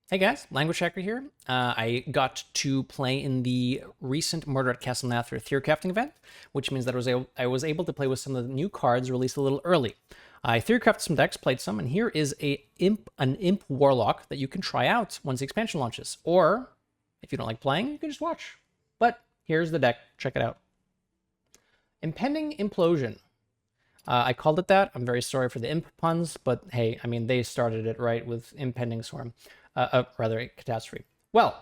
Hey guys, Languagehacker here. I got to play in the recent Murder at Castle Nathria theory crafting event, which means that I was able to play with some of the new cards released a little early. I theory crafted some decks, played some, and here is an Imp Warlock that you can try out once the expansion launches. Or, if you don't like playing, you can just watch. But here's the deck. Check it out. Impending Implosion. I called it that. I'm very sorry for the imp puns, but hey, I mean, they started it right with Impending Swarm. Rather, a catastrophe. Well,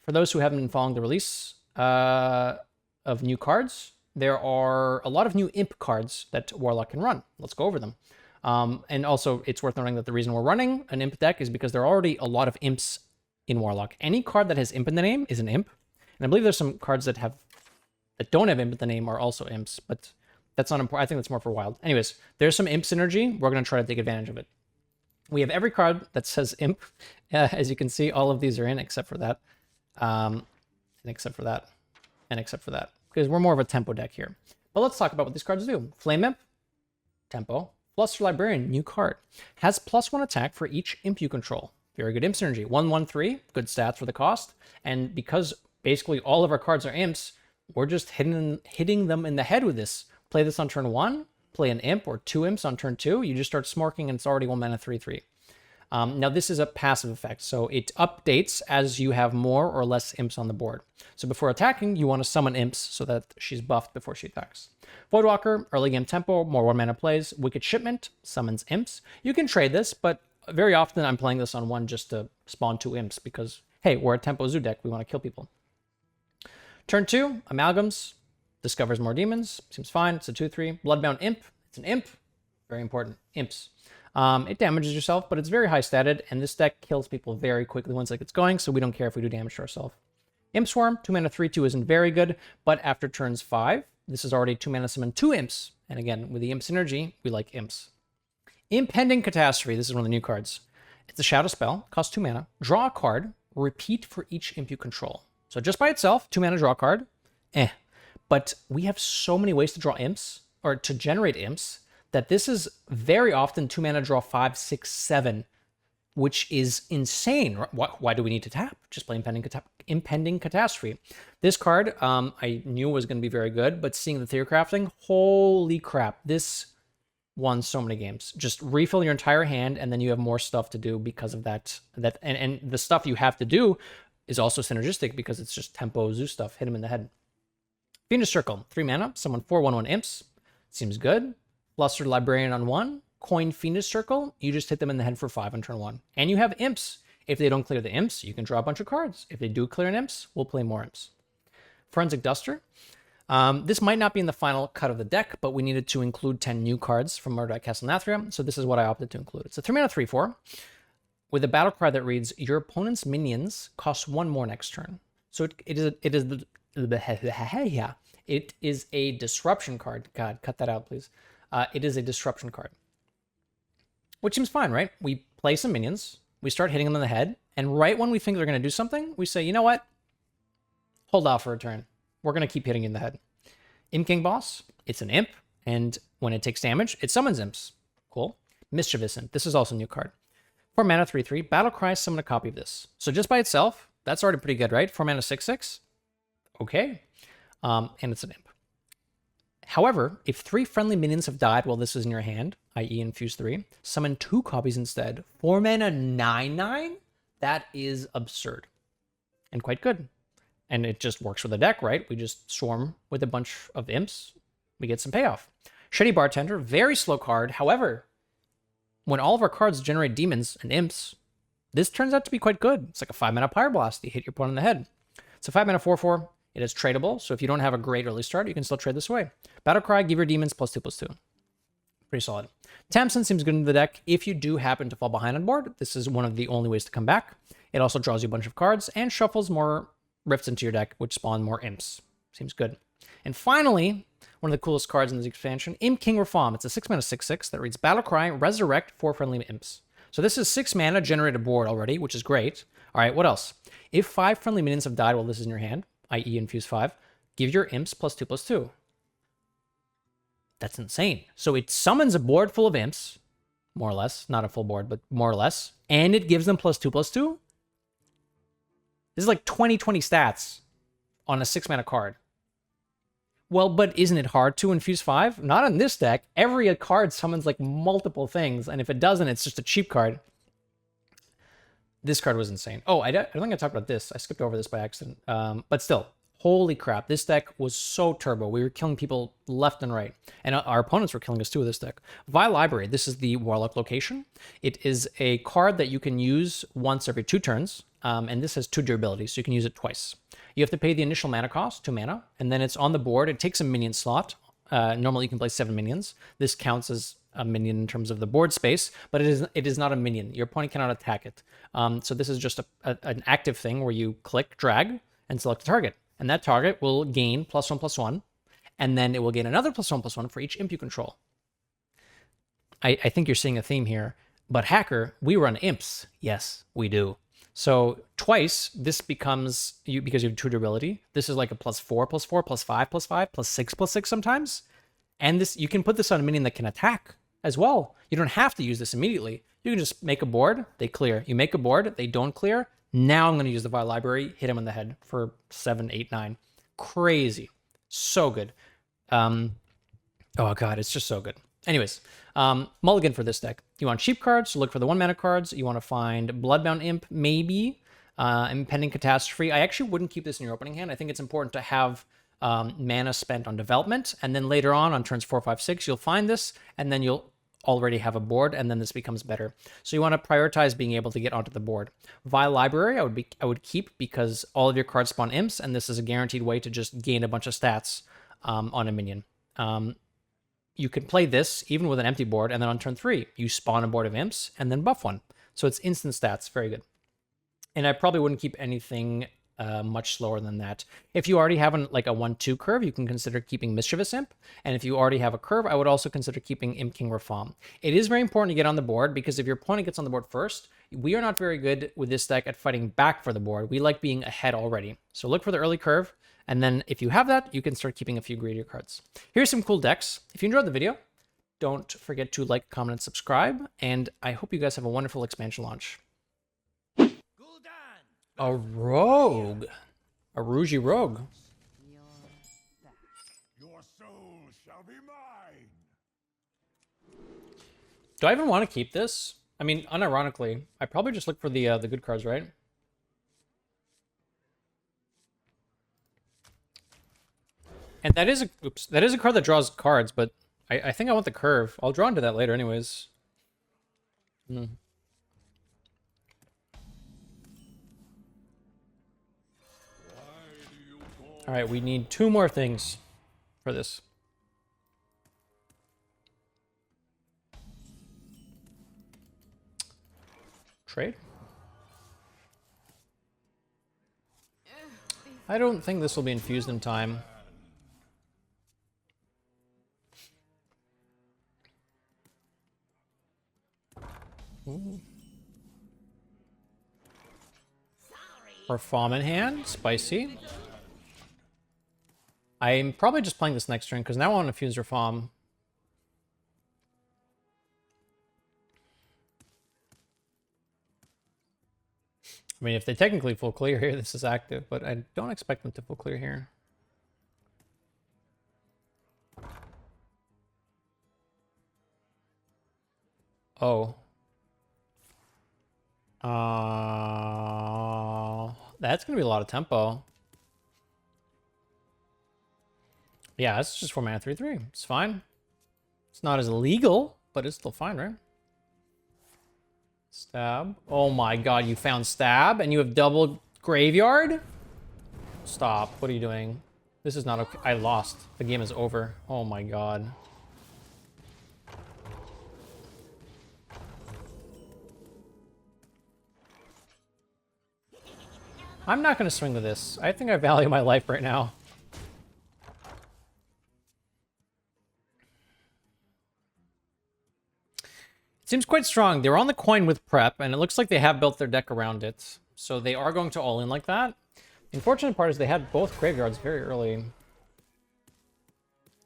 for those who haven't been following the release of new cards, there are a lot of new imp cards that Warlock can run. Let's go over them. And also, it's worth noting that the reason we're running an imp deck is because there are already a lot of imps in Warlock. Any card that has imp in the name is an imp. And I believe there's some cards that don't have imp in the name are also imps, but that's not important. I think that's more for wild. Anyways, there's some imp synergy. We're going to try to take advantage of it. We have every card that says imp. As you can see, all of these are in except for that. And except for that. And except for that. Because we're more of a tempo deck here. But let's talk about what these cards do. Flame Imp, tempo. Fluster Librarian, new card. Has +1 attack for each imp you control. Very good imp synergy. 1/1/3, good stats for the cost. And because basically all of our cards are imps, we're just hitting them in the head with this. Play this on turn 1. Play an imp or 2 imps on turn 2, you just start smorking and it's already 1 mana 3/3. Now this is a passive effect, so it updates as you have more or less imps on the board. So before attacking, you want to summon imps so that she's buffed before she attacks. Voidwalker, early game tempo, more 1 mana plays. Wicked Shipment, summons imps. You can trade this, but very often I'm playing this on 1 just to spawn 2 imps because, hey, we're a tempo zoo deck, we want to kill people. Turn 2, Amalgams. Discovers more demons. Seems fine. It's a 2/3. Bloodbound Imp. It's an imp. Very important. Imps. It damages yourself, but it's very high statted, and this deck kills people very quickly once it gets going, so we don't care if we do damage to ourselves. Imp Swarm, 2 mana 3/2 isn't very good, but after turns 5, this is already 2 mana summon 2 imps. And again, with the imp synergy, we like imps. Impending Catastrophe. This is one of the new cards. It's a shadow spell. Costs 2 mana. Draw a card. Repeat for each imp you control. So just by itself, 2 mana draw a card. But we have so many ways to draw imps, or to generate imps, that this is very often 2 mana draw 5, 6, 7, which is insane. Why do we need to tap? Just play Impending Catastrophe. This card, I knew was going to be very good, but seeing the theory crafting, holy crap, this won so many games. Just refill your entire hand, and then you have more stuff to do because of that. And the stuff you have to do is also synergistic because it's just tempo zoo stuff. Hit him in the head. Fiendish Circle, 3 mana, summon 4/1/1 imps. Seems good. Flustered Librarian on 1. Coin Fiendish Circle, you just hit them in the head for 5 on turn 1. And you have imps. If they don't clear the imps, you can draw a bunch of cards. If they do clear an imps, we'll play more imps. Forensic Duster. This might not be in the final cut of the deck, but we needed to include 10 new cards from Murder at Castle Nathria, so this is what I opted to include. It's a 3 mana 3/4 with a battle cry that reads, your opponent's minions cost 1 more next turn. So it is a disruption card. God, cut that out, please. It is a disruption card. Which seems fine, right? We play some minions, we start hitting them in the head, and right when we think they're going to do something, we say, you know what? Hold off for a turn. We're going to keep hitting in the head. Imp King Boss, it's an imp, and when it takes damage, it summons imps. Cool. Mischievous Imp, this is also a new card. 4 mana 3/3, Battle Cry, summon a copy of this. So just by itself, that's already pretty good, right? 4 mana 6/6. Okay. And it's an imp. However, if 3 friendly minions have died while this is in your hand, i.e. infuse 3, summon 2 copies instead. 4 mana 9/9? That is absurd. And quite good. And it just works with the deck, right? We just swarm with a bunch of imps. We get some payoff. Shady Bartender, very slow card. However, when all of our cards generate demons and imps, this turns out to be quite good. It's like a 5 mana Pyroblast. You hit your opponent in the head. It's a 5 mana 4/4. It is tradable, so if you don't have a great early start, you can still trade this away. Battlecry, give your demons +2/+2. Pretty solid. Tamsin seems good in the deck. If you do happen to fall behind on board, this is one of the only ways to come back. It also draws you a bunch of cards and shuffles more rifts into your deck, which spawn more imps. Seems good. And finally, one of the coolest cards in this expansion, Imp King Rafaam. It's a 6 mana 6/6 that reads Battlecry, resurrect 4 friendly imps. So this is 6 mana generated board already, which is great. All right, what else? If 5 friendly minions have died while this is in your hand, i.e. infuse 5, give your imps +2/+2. That's insane. So it summons a board full of imps, more or less, not a full board, but more or less, and it gives them +2/+2. This is like 20 stats on a 6-mana card. Well, but isn't it hard to infuse 5? Not on this deck. Every card summons like multiple things, and if it doesn't, it's just a cheap card. This card was insane. Oh, I don't think I talked about this. I skipped over this by accident. But still, holy crap. This deck was so turbo. We were killing people left and right. And our opponents were killing us too with this deck. Vile Library, this is the Warlock location. It is a card that you can use once every 2 turns. And this has 2 durability, so you can use it twice. You have to pay the initial mana cost, 2 mana, and then it's on the board. It takes a minion slot. Normally you can play 7 minions. This counts as a minion in terms of the board space, but it is not a minion. Your opponent cannot attack it. So this is just an active thing where you click, drag, and select a target. And that target will gain +1/+1, and then it will gain another +1/+1 for each imp you control. I think you're seeing a theme here. But Hacker, we run imps. Yes, we do. So twice, this becomes, because you have 2 durability, this is like a +4/+4, +5/+5, +6/+6 sometimes. And this, you can put this on a minion that can attack as well. You don't have to use this immediately. You can just make a board, they clear. You make a board, they don't clear. Now I'm going to use the Vile Library, hit him in the head for 7, 8, 9. Crazy. So good. Oh god, it's just so good. Anyways, mulligan for this deck. You want cheap cards, so look for the 1-mana cards. You want to find Bloodbound Imp, maybe. Impending Catastrophe. I actually wouldn't keep this in your opening hand. I think it's important to have mana spent on development, and then later on turns 4, 5, 6, you'll find this, and then you'll already have a board, and then this becomes better. So you want to prioritize being able to get onto the board. Vile Library, I would keep, because all of your cards spawn imps, and this is a guaranteed way to just gain a bunch of stats on a minion. You can play this even with an empty board, and then on turn 3, you spawn a board of imps, and then buff one. So it's instant stats, very good. And I probably wouldn't keep anything much slower than that. If you already have like a 1/2 curve, you can consider keeping Mischievous Imp. And if you already have a curve, I would also consider keeping Imp King Rafaam. It is very important to get on the board, because if your opponent gets on the board first, we are not very good with this deck at fighting back for the board. We like being ahead already. So look for the early curve, and then if you have that, you can start keeping a few greedier cards. Here's some cool decks. If you enjoyed the video, don't forget to like, comment, and subscribe, and I hope you guys have a wonderful expansion launch. A rogue. A Rougy rogue. Your soul shall be mine. Do I even want to keep this? I mean, unironically, I probably just look for the good cards, right? And that is a card that draws cards, but I think I want the curve. I'll draw into that later anyways. All right, we need 2 more things for this. Trade? I don't think this will be infused in time. Ooh. Rafaam in hand, spicy. I'm probably just playing this next turn, because now I want to fuse Rafaam. I mean, if they technically full clear here, this is active, but I don't expect them to full clear here. Oh. That's going to be a lot of tempo. Yeah, it's just 4 mana 3/3. It's fine. It's not as illegal, but it's still fine, right? Stab. Oh my god, you found stab and you have double graveyard? Stop. What are you doing? This is not okay. I lost. The game is over. Oh my god. I'm not going to swing with this. I think I value my life right now. Seems quite strong. They're on the coin with prep, and it looks like they have built their deck around it. So they are going to all in like that. The unfortunate part is they had both graveyards very early.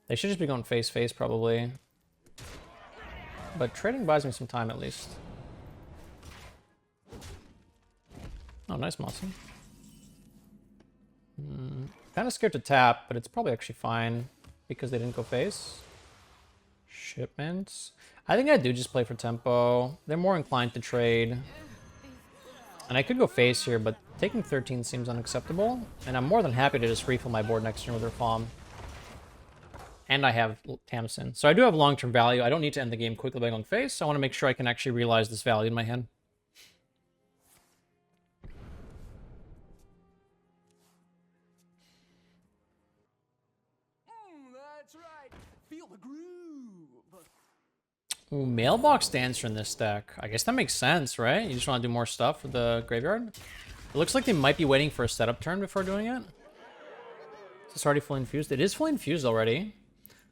They should just be going face-face, probably. But trading buys me some time, at least. Oh, nice Mossy. Kind of scared to tap, but it's probably actually fine because they didn't go face. Shipments. I think I do just play for tempo. They're more inclined to trade. And I could go face here, but taking 13 seems unacceptable. And I'm more than happy to just refill my board next turn with Rafaam. And I have Tamsin. So I do have long-term value. I don't need to end the game quickly by going face. I want to make sure I can actually realize this value in my hand. That's right. Feel the groove. Ooh, Mailbox Dancer in this deck. I guess that makes sense, right? You just want to do more stuff with the graveyard? It looks like they might be waiting for a setup turn before doing it. Is this already fully infused? It is fully infused already.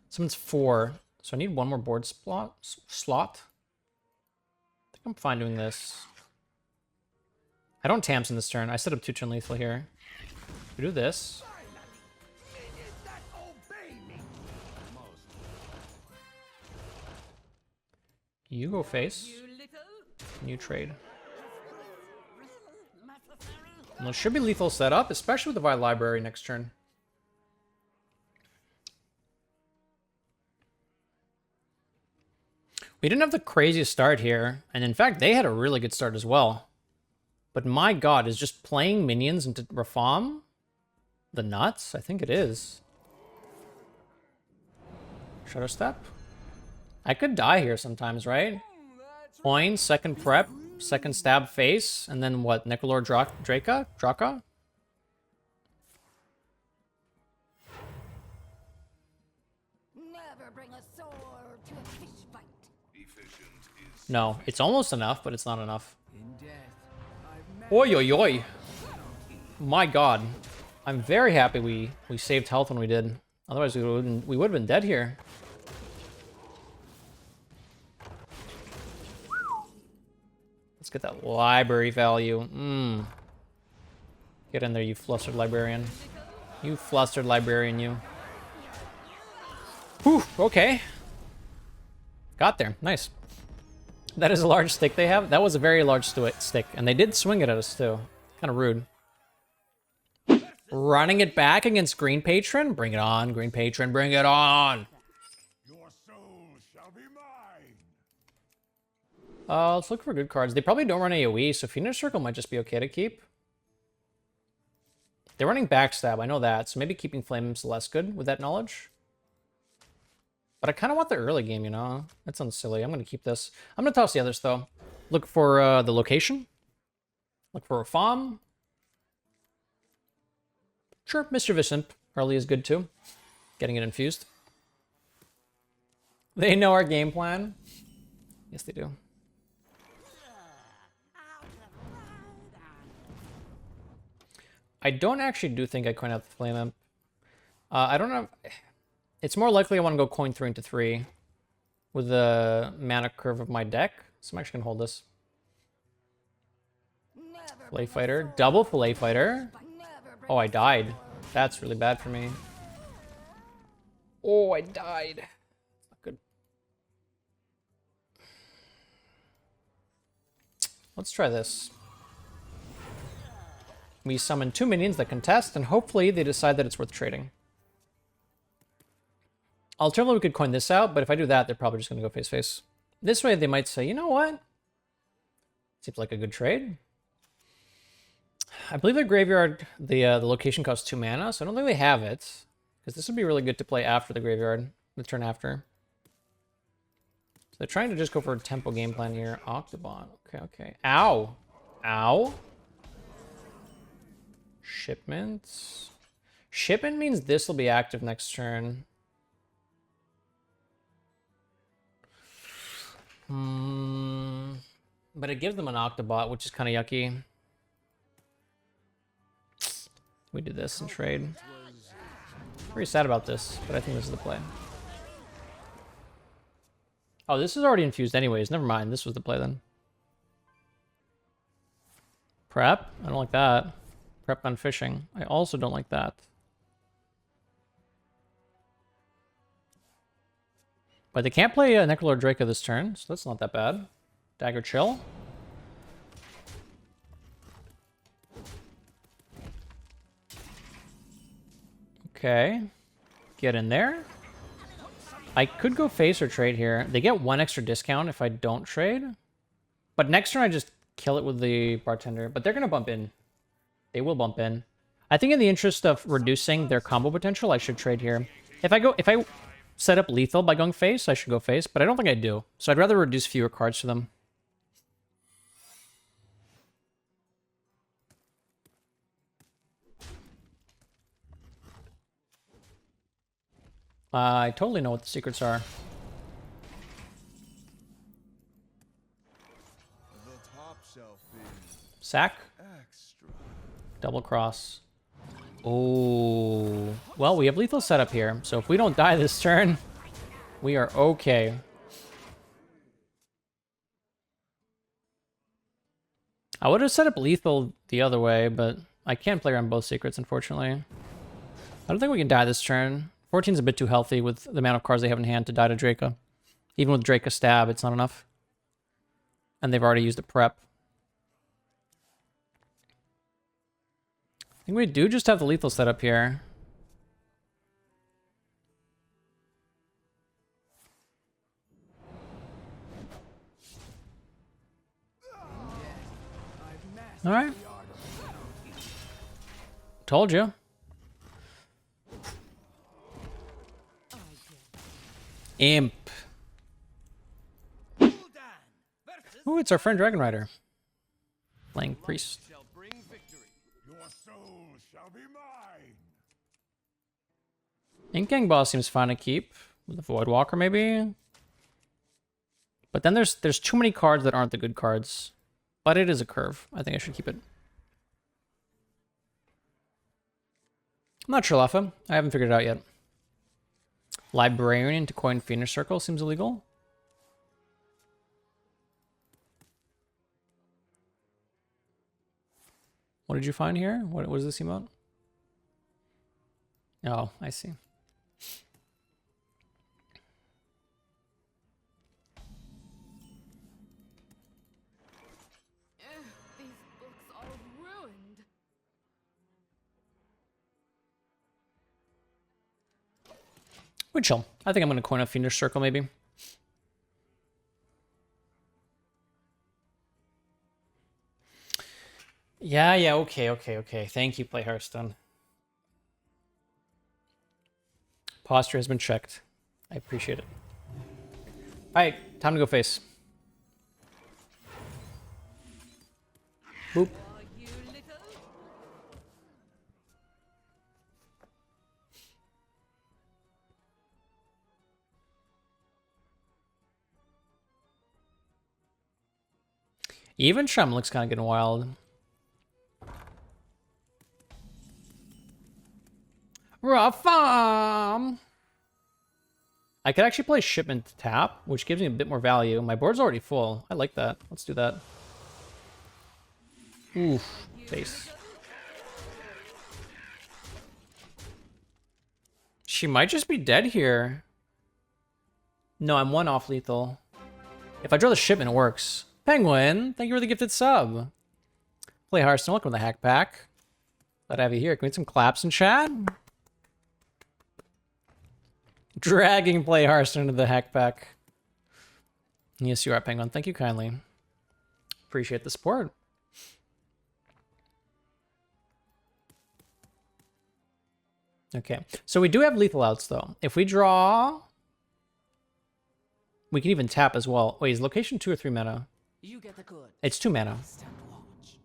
Someone's 4. So I need one more board slot. I think I'm fine doing this. I don't Tamsin this turn. I set up 2-turn lethal here. We do this. You go face. And you trade. And there should be lethal setup, especially with the Vile Library next turn. We didn't have the craziest start here, and in fact, they had a really good start as well. But my god, is just playing minions into Rafaam the nuts? I think it is. Shadow Step? I could die here sometimes, right? Coin, second prep, second stab face, and then what? Necrolord Draka? Never bring a sword to a fish fight. No, it's almost enough, but it's not enough. Oi, oi, oi. My god. I'm very happy we saved health when we did. Otherwise, we would have been dead here. Let's get that library value. Get in there, you flustered librarian. You flustered librarian, you. Whew, okay. Got there, nice. That is a large stick they have. That was a very large stick, and they did swing it at us too. Kind of rude. Running it back against Green Patron? Bring it on, Green Patron, bring it on! Your soul shall be mine. Let's look for good cards. They probably don't run AoE, so Fiendish Circle might just be okay to keep. They're running Backstab, I know that, so maybe keeping Flame's less good with that knowledge. But I kind of want the early game, you know? That sounds silly. I'm going to keep this. I'm going to toss the others, though. Look for the location. Look for Rafaam. Sure, Mischievous Imp early is good, too. Getting it infused. They know our game plan. Yes, they do. I don't actually think I coin out the Flame Imp. I don't know. It's more likely I want to go coin 3 into 3 with the mana curve of my deck. So I'm actually going to hold this. Fillet Fighter. Double Fillet Fighter. Oh, I died. That's really bad for me. Oh, I died. Not good. Let's try this. We summon 2 minions that contest, and hopefully they decide that it's worth trading. Alternatively, we could coin this out, but if I do that, they're probably just going to go face-face. This way, they might say, you know what? Seems like a good trade. I believe their graveyard, the location costs 2 mana, so I don't think they have it. Because this would be really good to play after the graveyard, the turn after. So they're trying to just go for a tempo game plan here. Octobot. Okay. Ow! Ow! Shipments. Shipment means this will be active next turn. But it gives them an Octobot, which is kind of yucky. We do this and trade. Pretty sad about this, but I think this is the play. Oh, this is already infused anyways. Never mind. This was the play then. Prep? I don't like that. Prep on fishing. I also don't like that. But they can't play Necrolord Draco this turn, so that's not that bad. Dagger Chill. Okay. Get in there. I could go face or trade here. They get 1 extra discount if I don't trade. But next turn I just kill it with the bartender. But they're going to bump in. They will bump in. I think in the interest of reducing their combo potential, I should trade here. If I set up lethal by going face, I should go face. But I don't think I do. So I'd rather reduce fewer cards to them. I totally know what the secrets are. The top shelf is Sack. extra. Double cross. Oh. Well, we have lethal set up here. So if we don't die this turn, we are okay. I would have set up lethal the other way, but I can't play around both secrets, unfortunately. I don't think we can die this turn. 14's a bit too healthy with the amount of cards they have in hand to die to Draca. Even with Draca stab, it's not enough. And they've already used a prep. I think we do just have the lethal set up here. Alright. Told you. Imp. Ooh, it's our friend Dragon Rider. Playing Priest. Shall bring victory. Your soul shall be mine. Ink Gang Boss seems fine to keep. With the Void Walker, maybe? But then there's too many cards that aren't the good cards. But it is a curve. I think I should keep it. I'm not sure, Lafa. I haven't figured it out yet. Librarian to coin Phoenix Circle seems illegal. What did you find here? What does this emote? Oh, I see. These books are ruined. We chill. I think I'm going to coin a Fiendish Circle, maybe. Yeah, okay. Thank you, Play Hearthstone. Posture has been checked. I appreciate it. Alright, time to go face. Boop. Are you little? Even Shem looks kind of getting wild. Rafaam! I could actually play Shipment to tap, which gives me a bit more value. My board's already full. I like that. Let's do that. Oof. Face. She might just be dead here. No, I'm 1 off lethal. If I draw the Shipment, it works. Penguin, thank you for the gifted sub. Play Hearthstone, welcome to the Hack Pack. Glad to have you here. Can we get some claps in chat? Dragging Play Hearthstone into the Hack Pack. Yes, you are, Penguin. Thank you kindly. Appreciate the support. Okay, so we do have lethal outs, though. If we draw... We can even tap as well. Wait, is location 2 or 3 mana? You get the good. It's 2 mana. Stand watch.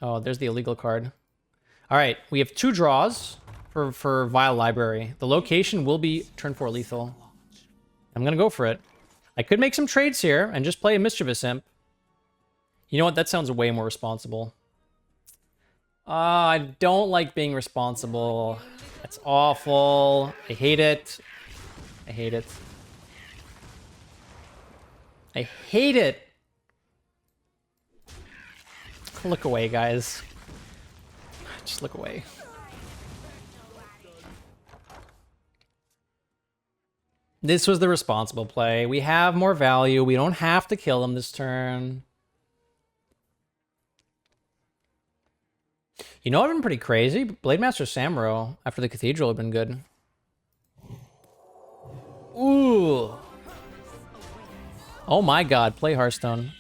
Oh, there's the illegal card. All right, we have 2 draws for Vile Library. The location will be turn 4 lethal. I'm gonna go for it. I could make some trades here and just play a Mischievous Imp. You know what? That sounds way more responsible. I don't like being responsible. That's awful. I hate it. I hate it. I hate it. Look away, guys. Just look away. This was the responsible play. We have more value. We don't have to kill him this turn. You know, I've been pretty crazy. Blade Master Samuro after the Cathedral have been good. Ooh. Oh my god, play Hearthstone.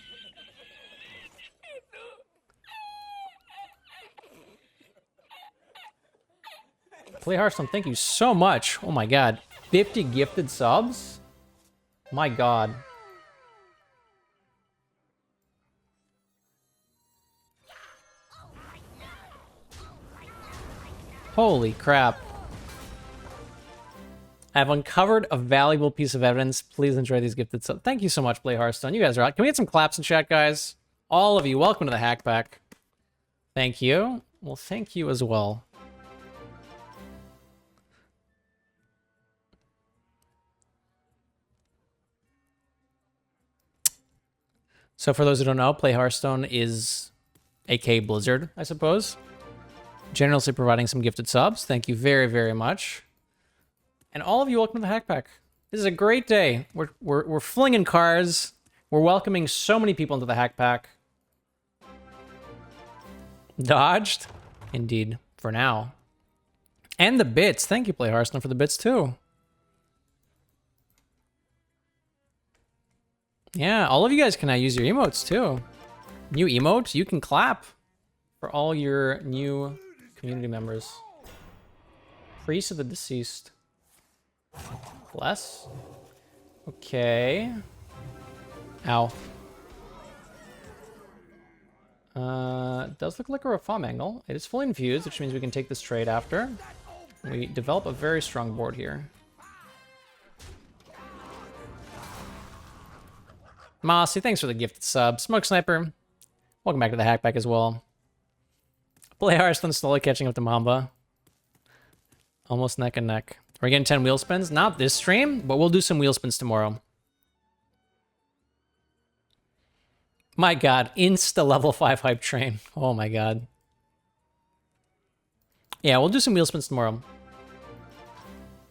Play Hearthstone, thank you so much. Oh my god. 50 gifted subs? My god. Holy crap. I've uncovered a valuable piece of evidence. Please enjoy these gifted subs. Thank you so much, Play Hearthstone. You guys are out. Can we get some claps in chat, guys? All of you, welcome to the Hack Pack. Thank you. Well, thank you as well. So for those who don't know, Play Hearthstone is aka Blizzard, I suppose. Generously providing some gifted subs. Thank you very, very much. And all of you, welcome to the Hack Pack. This is a great day. We're flinging cards. We're welcoming so many people into the Hack Pack. Dodged? Indeed, for now. And the bits. Thank you, Play Hearthstone, for the bits too. Yeah, all of you guys can now use your emotes too. New emotes, you can clap for all your new community members. Priest of the Deceased. Bless. Okay. Ow. Does look like a Rafaam angle. It is fully infused, which means we can take this trade after. We develop a very strong board here. Mossy, thanks for the gifted sub. Smoke Sniper, welcome back to the Hackback as well. Play Hearthstone slowly catching up to Mamba. Almost neck and neck. We're getting 10 wheel spins. Not this stream, but we'll do some wheel spins tomorrow. My god, insta level 5 hype train. Oh my god. Yeah, we'll do some wheel spins tomorrow.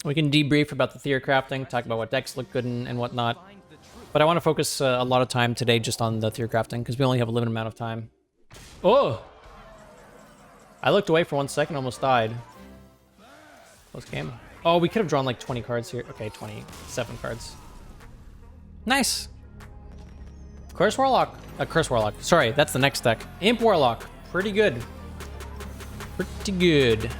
We can debrief about the Theory crafting, talk about what decks look good and whatnot. But I want to focus a lot of time today just on the Theory crafting, because we only have a limited amount of time. Oh! I looked away for 1 second, almost died. Close game. Oh, we could have drawn like 20 cards here. Okay, 27 cards. Nice! Curse Warlock. Curse Warlock. Sorry, that's the next deck. Imp Warlock. Pretty good. Pretty good.